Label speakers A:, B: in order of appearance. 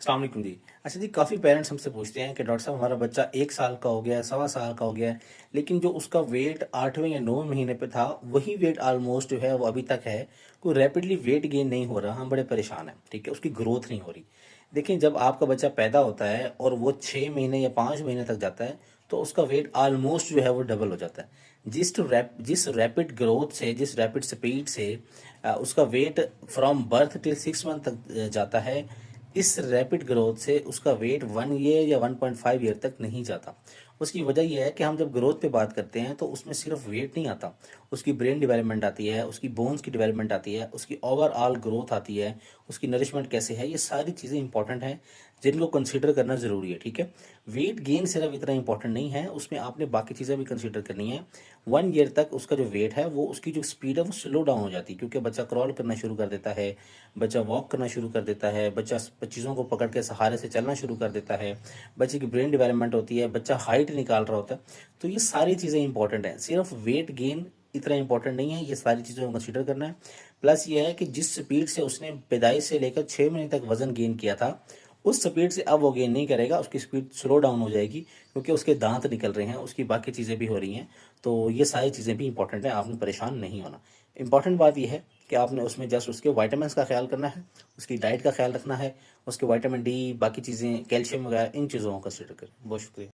A: अस्सलाम वालेकुम जी। अच्छा जी, काफ़ी पेरेंट्स हमसे पूछते हैं कि डॉक्टर साहब हमारा बच्चा 1 साल का हो गया है, सवा साल का हो गया है, लेकिन जो उसका वेट 8वें या 9वें महीने पे था, वही वेट ऑलमोस्ट जो है वो अभी तक है। कोई रैपिडली वेट गेन नहीं हो रहा, हम बड़े परेशान हैं, ठीक है? उसकी ग्रोथ नहीं हो रही। देखिए, जब आपका बच्चा पैदा होता है और वो 6 महीने या 5 महीने तक जाता है, तो उसका वेट ऑलमोस्ट जो है वो डबल हो जाता है। जिस रैपिड ग्रोथ से, जिस रैपिड स्पीड से उसका weight from birth till 6 month तक जाता है, इस रैपिड ग्रोथ से उसका वेट 1 ईयर या 1.5 ईयर तक नहीं जाता। उसकी वजह यह है कि हम जब ग्रोथ पे बात करते हैं तो उसमें सिर्फ वेट नहीं आता, उसकी ब्रेन डेवलपमेंट आती है, उसकी बोन्स की डेवलपमेंट आती है, उसकी ओवरऑल ग्रोथ आती है, उसकी नरिशमेंट कैसे है, ये सारी चीज़ें इंपॉर्टेंट हैं जिनको कंसीडर करना ज़रूरी है, ठीक है? वेट गेन सिर्फ इतना इंपॉर्टेंट नहीं है, उसमें आपने बाकी चीज़ें भी कंसीडर करनी है। 1 ईयर तक उसका जो वेट है वो उसकी जो स्पीड है वो स्लो डाउन हो जाती है, क्योंकि बच्चा क्रॉल करना शुरू कर देता है, बच्चा वॉक करना शुरू कर देता है, बच्चा चीज़ों को पकड़ के सहारे से चलना शुरू कर देता है, बच्चे की ब्रेन डेवलपमेंट होती है, बच्चा हाइट निकाल रहा होता है। तो ये सारी चीज़ें इंपॉर्टेंट हैं, सिर्फ वेट गेन इतना इंपॉर्टेंट नहीं है, ये सारी चीज़ों को कंसीडर करना है। प्लस ये है कि जिस स्पीड से उसने पैदाइश से लेकर 6 महीने तक वजन गेन किया था, उस स्पीड से अब वो गेन नहीं करेगा, उसकी स्पीड स्लो डाउन हो जाएगी, क्योंकि उसके दांत निकल रहे हैं, उसकी बाकी चीज़ें भी हो रही हैं। तो ये सारी चीज़ें भी इंपॉर्टेंट हैं, आपने परेशान नहीं होना। इंपॉर्टेंट बात ये है कि आपने उसमें जस्ट उसके विटामिन्स का ख्याल करना है, उसकी डाइट का ख्याल रखना है, उसके विटामिन डी, बाकी चीज़ें, कैल्शियम वगैरह, इन चीज़ों को कंसीडर करें। बहुत शुक्रिया।